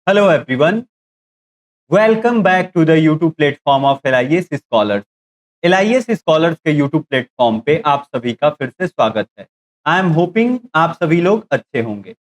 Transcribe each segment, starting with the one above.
Hello everyone, welcome back to the YouTube platform of LIS Scholars. LIS Scholars के YouTube platform पे आप सभी का फिर से स्वागत है। आई एम होपिंग आप सभी लोग अच्छे होंगे।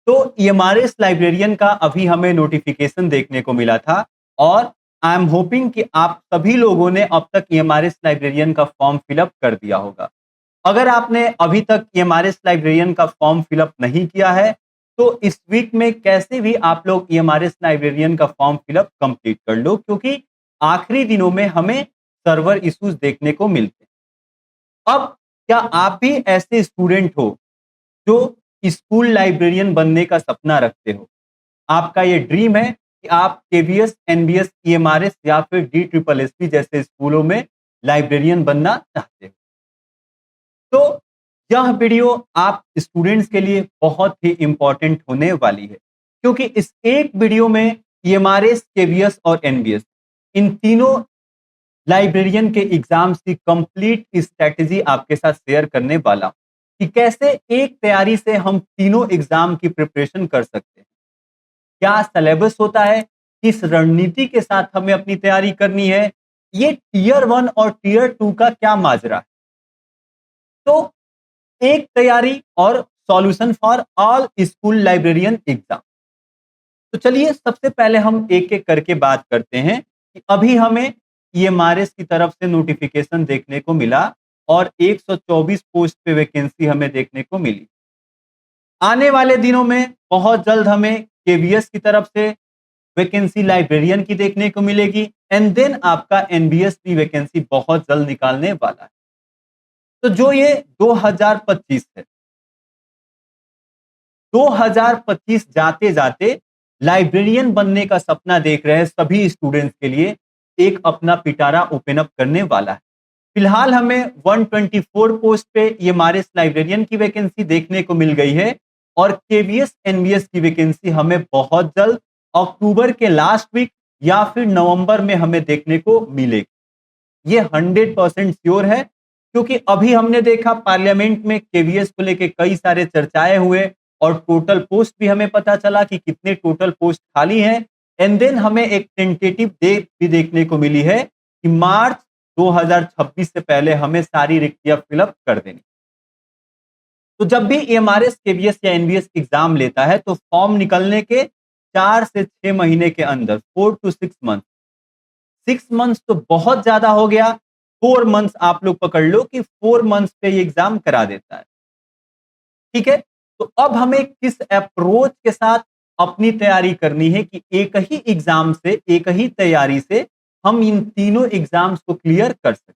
तो EMRS लाइब्रेरियन का अभी हमें नोटिफिकेशन देखने को मिला था और आई एम होपिंग कि आप सभी लोगों ने अब तक EMRS लाइब्रेरियन का फॉर्म फिलअप कर दिया होगा। अगर आपने अभी तक EMRS लाइब्रेरियन का फॉर्म फिलअप नहीं किया है तो इस वीक में कैसे भी आप लोग EMRS लाइब्रेरियन का फॉर्म फिलअप कंप्लीट कर लो, क्योंकि आखिरी दिनों में हमें सर्वर इश्यूज देखने को मिलते हैं। अब क्या आप भी ऐसे स्टूडेंट हो जो स्कूल लाइब्रेरियन बनने का सपना रखते हो? आपका ये ड्रीम है कि आप KVS, NBS, EMRS या फिर DSSS जैसे स्कूलों में लाइब्रेरियन बनना चाहते हो, तो यह वीडियो आप स्टूडेंट्स के लिए बहुत ही इंपॉर्टेंट होने वाली है, क्योंकि इस एक वीडियो में EMRS, KVS और NBS इन तीनों लाइब्रेरियन के एग्जाम्स की कंप्लीट स्ट्रेटजी आपके साथ शेयर करने वाला हूं कि कैसे एक तैयारी से हम तीनों एग्जाम की प्रिपरेशन कर सकते हैं, क्या सिलेबस होता है, किस रणनीति के साथ हमें अपनी तैयारी करनी है, ये टीयर 1 और टीयर 2 का क्या माजरा है। तो एक तैयारी और solution for all school librarian exam. तो चलिए सबसे पहले हम एक एक करके बात करते हैं कि अभी हमें EMRS की तरफ से नोटिफिकेशन देखने को मिला और 124 पोस्ट पे वैकेंसी हमें देखने को मिली। आने वाले दिनों में बहुत जल्द हमें KVS की तरफ से वैकेंसी लाइब्रेरियन की देखने को मिलेगी एंड देन आपका NBS की वैकेंसी बहुत जल्द निकालने वाला है। तो जो ये 2025 है, 2025 जाते जाते लाइब्रेरियन बनने का सपना देख रहे हैं सभी स्टूडेंट्स के लिए एक अपना पिटारा ओपन अप करने वाला है। फिलहाल हमें 124 पोस्ट पे EMRS लाइब्रेरियन की वैकेंसी देखने को मिल गई है और KVS, NBS की वैकेंसी हमें बहुत जल्द अक्टूबर के लास्ट वीक या फिर नवंबर में हमें देखने को मिलेगी। ये 100% श्योर है, क्योंकि अभी हमने देखा पार्लियामेंट में KVS को लेके कई सारे चर्चाएं हुए और टोटल पोस्ट भी हमें पता चला कि कितने टोटल पोस्ट खाली हैं एंड देन हमें एक टेंटेटिव डेट भी देखने को मिली है कि मार्च 2026 से पहले हमें सारी रिक्तियां फिलअप कर देनी। तो जब भी EMRS, KVS या NBS एग्जाम लेता है तो फॉर्म निकलने के 4 से 6 महीने के अंदर 4 to 6 मंथ, 6 मंथ्स तो बहुत ज्यादा हो गया, 4 मंथ्स आप लोग पकड़ लो कि 4 मंथ्स पे ये एग्जाम करा देता है। ठीक है, तो अब हमें किस अप्रोच के साथ अपनी तैयारी करनी है कि एक ही एग्जाम से, एक ही तैयारी से हम इन तीनों एग्जाम्स को क्लियर कर सकें।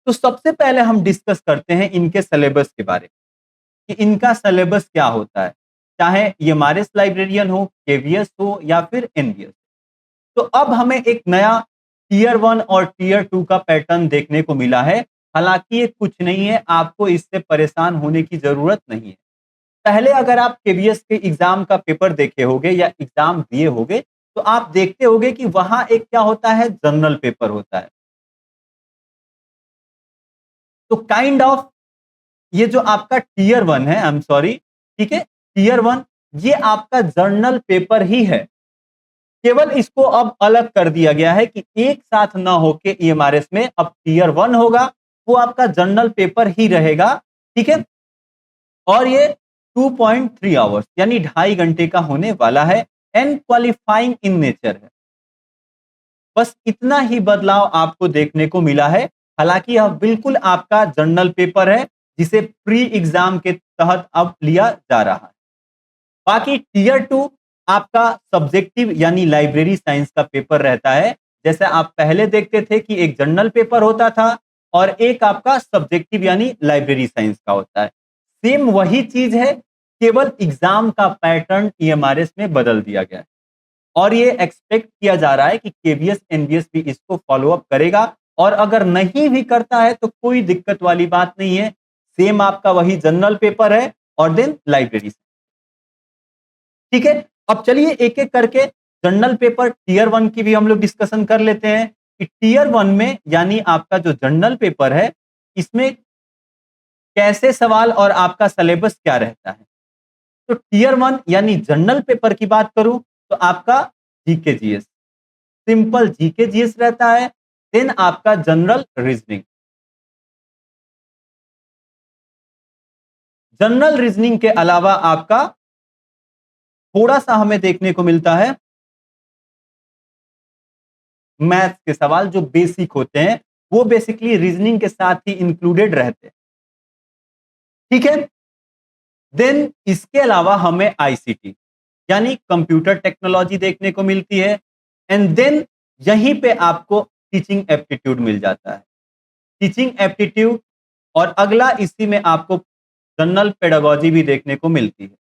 तो सबसे पहले हम डिस्कस करते हैं इनके सिलेबस के बारे में कि इनका सिलेबस क्या होता है, चाहे EMRS लाइब्रेरियन हो, KVS हो या फिर NBS। तो अब हमें एक नया टीयर 1 और टीयर 2 का पैटर्न देखने को मिला है। हालांकि ये कुछ नहीं है, आपको इससे परेशान होने की जरूरत नहीं है। पहले अगर आप KVS के एग्जाम का पेपर देखे होंगे या एग्जाम दिए होंगे तो आप देखते होंगे कि वहां एक क्या होता है, जनरल पेपर होता है। तो काइंड ऑफ ये जो आपका टीयर 1 है, आई एम सॉरी, ठीक है, टीयर 1 ये आपका जर्नल पेपर ही है, केवल इसको अब अलग कर दिया गया है कि एक साथ ना होके EMRS में अब टीयर 1 होगा, वो आपका जर्नल पेपर ही रहेगा। ठीक है, और ये 2.3 आवर्स यानी 2.5 घंटे का होने वाला है एंड क्वालिफाइंग इन नेचर है। बस इतना ही बदलाव आपको देखने को मिला है। हालांकि यह बिल्कुल आपका जर्नल पेपर है जिसे प्री एग्जाम के तहत अब लिया जा रहा है। बाकी टीयर 2 आपका सब्जेक्टिव यानी लाइब्रेरी साइंस का पेपर रहता है। जैसे आप पहले देखते थे कि एक जर्नल पेपर होता था और एक आपका सब्जेक्टिव यानी लाइब्रेरी साइंस का होता है। सेम वही चीज है, केवल एग्जाम का पैटर्न EMRS में बदल दिया गया है और ये एक्सपेक्ट किया जा रहा है कि KVS, NBS भी इसको फॉलो अप करेगा और अगर नहीं भी करता है तो कोई दिक्कत वाली बात नहीं है। सेम आपका वही जनरल पेपर है और देन लाइब्रेरी। ठीक है, अब चलिए एक एक करके जनरल पेपर टीयर 1 की भी हम लोग डिस्कशन कर लेते हैं कि टीयर 1 में यानी आपका जो जनरल पेपर है इसमें कैसे सवाल और आपका सिलेबस क्या रहता है। तो टीयर 1 यानी जनरल पेपर की बात करूं तो आपका GK GS, simple GK GS रहता है। देन आपका जनरल रीजनिंग। जनरल रीजनिंग के अलावा आपका थोड़ा सा हमें देखने को मिलता है मैथ्स के सवाल जो बेसिक होते हैं, वो बेसिकली रीजनिंग के साथ ही इंक्लूडेड रहते हैं। ठीक है। देन इसके अलावा हमें आईसीटी यानी कंप्यूटर टेक्नोलॉजी देखने को मिलती है। एंड देन यहीं पे आपको टीचिंग एप्टीट्यूड मिल जाता है। टीचिंग एप्टीट्यूड और अगला इसी में आपको जनरल पेडागोजी भी देखने को मिलती है।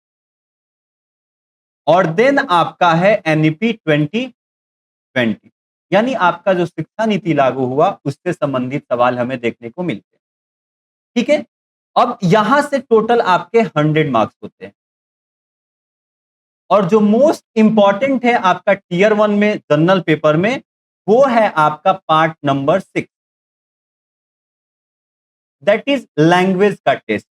और देन आपका है एनईपी 2020 यानी आपका जो शिक्षा नीति लागू हुआ उससे संबंधित सवाल हमें देखने को मिलते हैं। ठीक है। अब यहां से टोटल आपके 100 मार्क्स होते हैं। और जो मोस्ट इंपॉर्टेंट है आपका टीयर 1 में जनरल पेपर में, वो है आपका part number 6, that is language का टेस्ट,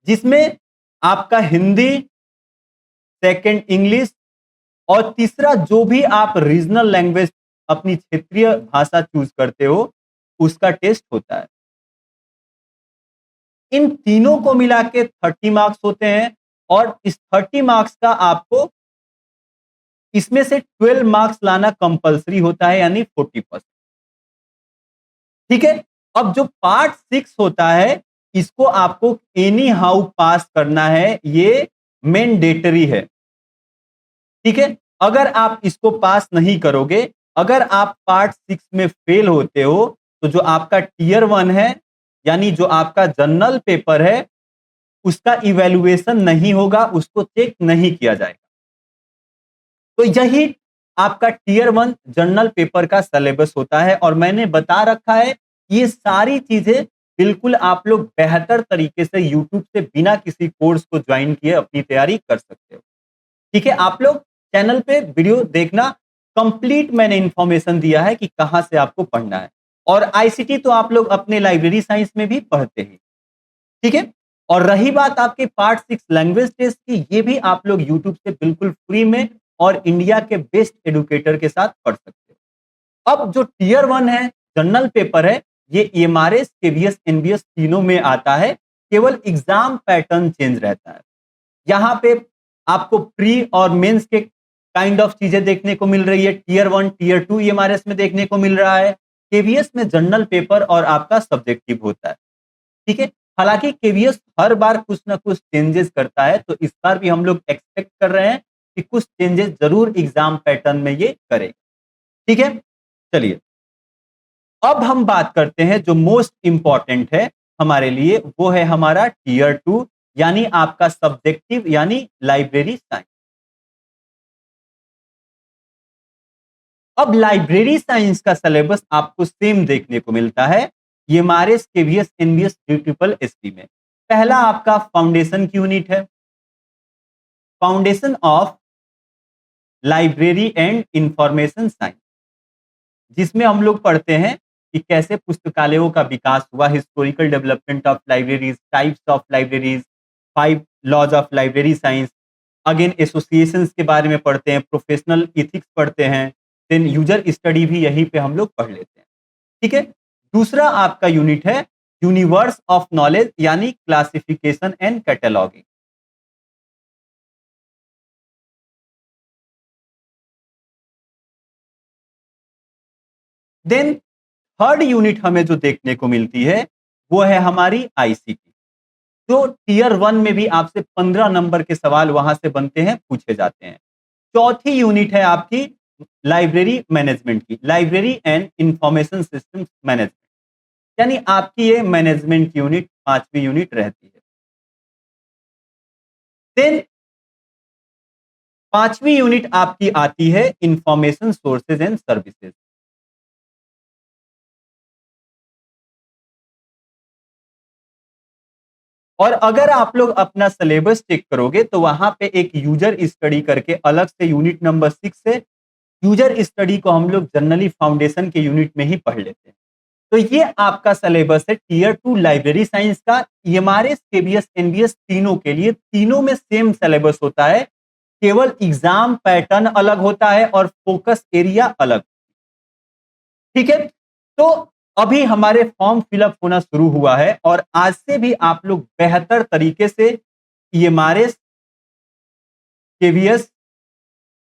जिसमें आपका हिंदी, सेकंड इंग्लिश और तीसरा जो भी आप रीजनल लैंग्वेज अपनी क्षेत्रीय भाषा चूज करते हो उसका टेस्ट होता है। इन तीनों को मिला के 30 मार्क्स होते हैं और इस 30 मार्क्स का आपको इसमें से 12 मार्क्स लाना कंपलसरी होता है यानी 40%। ठीक है। अब जो पार्ट 6 होता है इसको आपको एनी हाउ पास करना है, ये मैंडेटरी है। ठीक है। अगर आप इसको पास नहीं करोगे, अगर आप पार्ट 6 में फेल होते हो तो जो आपका टीयर 1 है यानी जो आपका जनरल पेपर है उसका इवैल्यूएशन नहीं होगा, उसको चेक नहीं किया जाएगा। तो यही आपका टीयर 1 जनरल पेपर का सिलेबस होता है और मैंने बता रखा है ये सारी चीजें बिल्कुल आप लोग बेहतर तरीके से यूट्यूब से बिना किसी कोर्स को ज्वाइन किए अपनी तैयारी कर सकते हो। ठीक है। आप लोग चैनल पे वीडियो देखना, कंप्लीट मैंने इंफॉर्मेशन दिया है कि कहां से आपको पढ़ना है। और आईसीटी तो आप लोग अपने लाइब्रेरी साइंस में भी पढ़ते हैं। ठीक है। और रही बात आपके पार्ट 6 लैंग्वेज टेस्ट की, ये भी आप लोग यूट्यूब से बिल्कुल फ्री में और इंडिया के बेस्ट एडुकेटर के साथ पढ़ सकते हो। अब जो टीयर 1 है जनरल पेपर है, ये ईएमआरएस, केवीएस, एनबीएस तीनों में आता है, केवल एग्जाम पैटर्न चेंज रहता है। यहां पे आपको प्री और मेंस के काइंड ऑफ चीजें देखने को मिल रही है। टीयर 1 टीयर 2 ईएमआरएस में देखने को मिल रहा है, केवीएस में जनरल पेपर और आपका सब्जेक्टिव होता है। ठीक है। हालांकि केवीएस हर बार कुछ ना कुछ चेंजेस करता है, तो इस बार भी हम लोग एक्सपेक्ट कर रहे हैं कि कुछ चेंजेस जरूर एग्जाम पैटर्न में ये करेगा। ठीक है। चलिए अब हम बात करते हैं जो मोस्ट इंपॉर्टेंट है हमारे लिए, वो है हमारा टीयर 2 यानी आपका सब्जेक्टिव यानी लाइब्रेरी साइंस। अब लाइब्रेरी साइंस का सिलेबस आपको सेम देखने को मिलता है EMRS, KVS, NBS, triple SP में। पहला आपका फाउंडेशन की यूनिट है, foundation of library and information science, जिसमें हम लोग पढ़ते हैं कि कैसे पुस्तकालयों का विकास हुआ, historical development of libraries, types of libraries, 5 laws of library science, again associations के बारे में पढ़ते हैं, प्रोफेशनल इथिक्स पढ़ते हैं, देन यूजर स्टडी भी यहीं पे हम लोग पढ़ लेते हैं। ठीक है। दूसरा आपका यूनिट है यूनिवर्स ऑफ नॉलेज यानी classification and cataloguing. Then third unit हमें जो देखने को मिलती है वो है हमारी आईसीटी, जो टीयर 1 में भी आपसे 15 नंबर के सवाल वहां से बनते हैं, पूछे जाते हैं। चौथी यूनिट है आपकी लाइब्रेरी मैनेजमेंट की, library and information system management, यानी आपकी ये मैनेजमेंट यूनिट 5वीं यूनिट रहती है। देन 5वीं यूनिट आपकी आती है इंफॉर्मेशन सोर्सेज एंड सर्विसेज। और अगर आप लोग अपना सिलेबस चेक करोगे तो वहां पे एक यूजर स्टडी करके अलग से यूनिट नंबर 6 है। यूजर स्टडी को हम लोग जनरली फाउंडेशन के यूनिट में ही पढ़ लेते हैं। तो ये आपका सिलेबस है टीयर 2 लाइब्रेरी साइंस का। ईएमआरएस, केबीएस, एनबीएस तीनों के लिए, तीनों में सेम सिलेबस होता है, केवल एग्जाम पैटर्न अलग होता है और फोकस एरिया अलग। ठीक है, तो अभी हमारे फॉर्म फिलअप होना शुरू हुआ है और आज से भी आप लोग बेहतर तरीके से ईएमआरएस, केवीएस,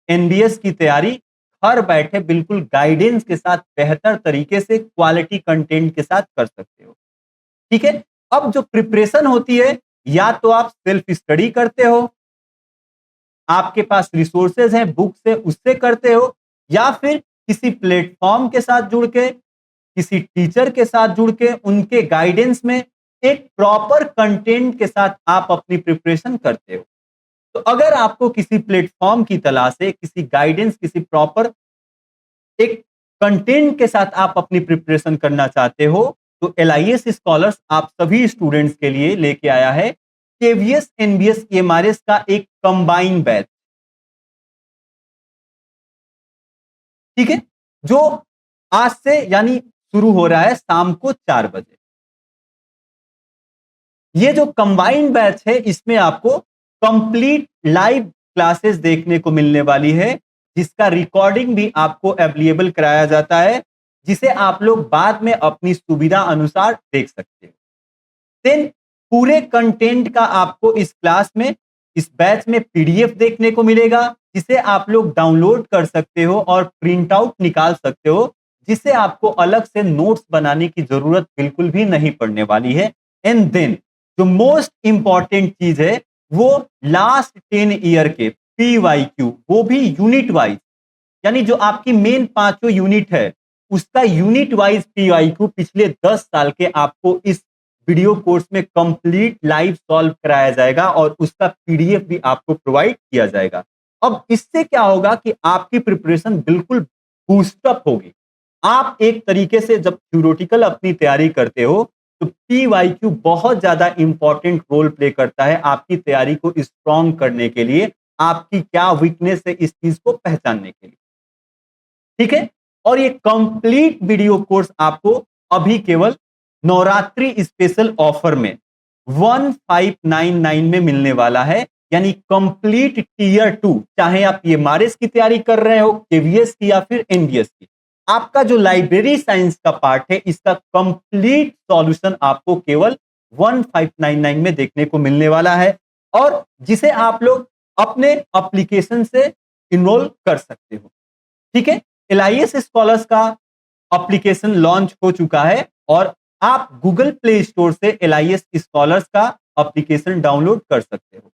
एनबीएस की तैयारी घर बैठे बिल्कुल गाइडेंस के साथ बेहतर तरीके से क्वालिटी कंटेंट के साथ कर सकते हो। ठीक है, अब जो प्रिपरेशन होती है, या तो आप सेल्फ स्टडी करते हो, आपके पास रिसोर्सेज हैं, बुक्स है, उससे करते हो, या फिर किसी प्लेटफॉर्म के साथ जुड़ के, किसी टीचर के साथ जुड़ के, उनके गाइडेंस में एक प्रॉपर कंटेंट के साथ आप अपनी प्रिपरेशन करते हो। तो अगर आपको किसी प्लेटफॉर्म की तलाश है, किसी गाइडेंस, किसी प्रॉपर एक कंटेंट के साथ आप अपनी प्रिपरेशन करना चाहते हो, तो एलआईएस स्कॉलर्स आप सभी स्टूडेंट्स के लिए लेके आया है केवीएस, एनबीएस, ईएमआरएस का एक कंबाइन बैच। ठीक है, जो आज से यानी शुरू हो रहा है शाम को 4 बजे। ये जो कंबाइंड बैच है, इसमें आपको कंप्लीट लाइव क्लासेस देखने को मिलने वाली है, जिसका रिकॉर्डिंग भी आपको अवेलेबल कराया जाता है, जिसे आप लोग बाद में अपनी सुविधा अनुसार देख सकते हो। देन पूरे कंटेंट का आपको इस क्लास में, इस बैच में पीडीएफ देखने को मिलेगा, जिसे आप लोग डाउनलोड कर सकते हो और प्रिंट आउट निकाल सकते हो, जिसे आपको अलग से नोट्स बनाने की जरूरत बिल्कुल भी नहीं पड़ने वाली है। एंड देन जो मोस्ट इंपॉर्टेंट चीज है, वो लास्ट 10 ईयर के पीवाईक्यू, वो भी यूनिट वाइज, यानी जो आपकी मेन 5 यूनिट है, उसका यूनिट वाइज पीवाईक्यू पिछले 10 साल के आपको इस वीडियो कोर्स में कंप्लीट लाइव सॉल्व कराया जाएगा और उसका पीडीएफ भी आपको प्रोवाइड किया जाएगा। अब इससे क्या होगा कि आपकी प्रिपरेशन बिल्कुल बूस्टअप होगी। आप एक तरीके से जब थ्योरेटिकल अपनी तैयारी करते हो, तो पीवाईक्यू बहुत ज्यादा इंपॉर्टेंट रोल प्ले करता है आपकी तैयारी को स्ट्रॉन्ग करने के लिए, आपकी क्या वीकनेस है इस चीज को पहचानने के लिए। ठीक है, और ये कंप्लीट वीडियो कोर्स आपको अभी केवल नवरात्रि स्पेशल ऑफर में 1599 में मिलने वाला है, यानी कंप्लीट टीयर 2, चाहे आप ये मारेस की तैयारी कर रहे हो, केवीएस की या फिर एनडीएस की, आपका जो लाइब्रेरी साइंस का पार्ट है, इसका कंप्लीट सॉल्यूशन आपको केवल 1599 में देखने को मिलने वाला है, और जिसे आप लोग अपने एप्लीकेशन से इनरोल कर सकते हो। ठीक है, एलआईएस स्कॉलर्स का एप्लीकेशन लॉन्च हो चुका है और आप गूगल प्ले स्टोर से एलआईएस स्कॉलर्स का एप्लीकेशन डाउनलोड कर सकते हो।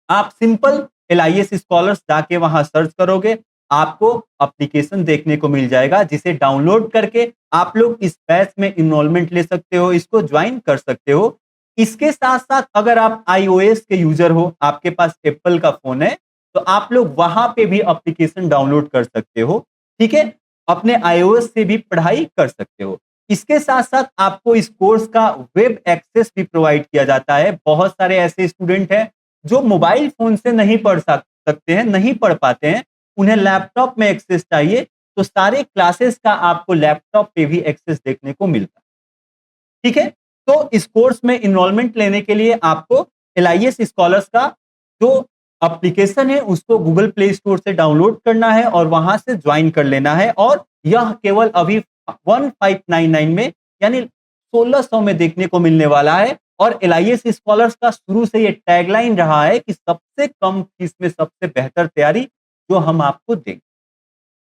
आप सिंपल एलआईएस स्कॉलर्स जाके वहां सर्च करोगे, आपको एप्लीकेशन देखने को मिल जाएगा, जिसे डाउनलोड करके आप लोग इस बैच में इनरोलमेंट ले सकते हो, इसको ज्वाइन कर सकते हो। इसके साथ साथ अगर आप आईओएस के यूजर हो, आपके पास एप्पल का फोन है, तो आप लोग वहां पे भी एप्लीकेशन डाउनलोड कर सकते हो। ठीक है, अपने आईओएस से भी पढ़ाई कर सकते हो। इसके साथ साथ आपको इस कोर्स का वेब एक्सेस भी प्रोवाइड किया जाता है। बहुत सारे ऐसे स्टूडेंट हैं जो मोबाइल फोन से नहीं पढ़ सकते हैं, नहीं पढ़ पाते हैं, उन्हें लैपटॉप में एक्सेस चाहिए, तो सारे क्लासेस का आपको लैपटॉप पे भी एक्सेस देखने को मिलता है। ठीक है, तो इस कोर्स में इनरोलमेंट लेने के लिए आपको एलआईएस स्कॉलर्स का जो एप्लीकेशन है, उसको गूगल प्ले स्टोर से डाउनलोड करना है और वहां से ज्वाइन कर लेना है, और यह केवल अभी 1599 में, यानी 1600 में देखने को मिलने वाला है। और एलआईएस स्कॉलर्स का शुरू से ये टैगलाइन रहा है कि सबसे कम फीस में सबसे बेहतर तैयारी जो हम आपको देंगे।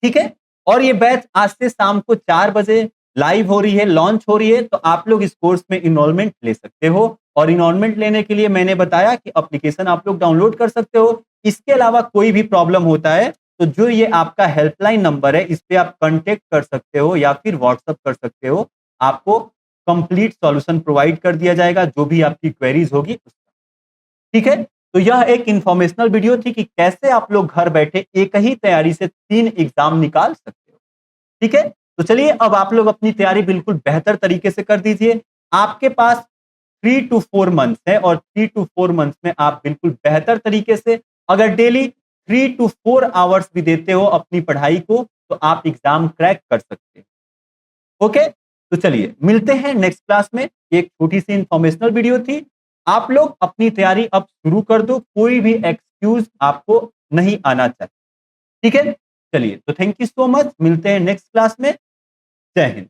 ठीक है, और ये बैच आज से शाम को 4 बजे लाइव हो रही है, लॉन्च हो रही है, तो आप लोग इस कोर्स में इनरोलमेंट ले सकते हो। और इनरोलमेंट लेने के लिए मैंने बताया कि एप्लीकेशन आप लोग डाउनलोड कर सकते हो। इसके अलावा कोई भी प्रॉब्लम होता है, तो जो ये आपका हेल्पलाइन नंबर है, इस पे आप कांटेक्ट कर सकते हो या फिर व्हाट्सएप कर सकते हो। आपको कंप्लीट सॉल्यूशन प्रोवाइड कर दिया जाएगा, जो भी आपकी क्वेरीज होगी उसका। ठीक है, तो यह एक इंफॉर्मेशनल वीडियो थी कि कैसे आप लोग घर बैठे एक ही तैयारी से 3 एग्जाम निकाल सकते हो। ठीक है, तो चलिए अब आप लोग अपनी तैयारी बिल्कुल बेहतर तरीके से कर दीजिए। आपके पास 3 to 4 मंथ्स है, और 3 to 4 मंथ्स में आप बिल्कुल बेहतर तरीके से अगर डेली 3 to 4 आवर्स भी देते हो अपनी पढ़ाई को, तो आप एग्जाम क्रैक कर सकते हो। ओके, तो चलिए मिलते हैं नेक्स्ट क्लास में। एक छोटी सी इंफॉर्मेशनल वीडियो थी। आप लोग अपनी तैयारी अब शुरू कर दो, कोई भी एक्सक्यूज आपको नहीं आना चाहिए। ठीक है, चलिए तो थैंक यू सो मच, मिलते हैं नेक्स्ट क्लास में। जय हिंद।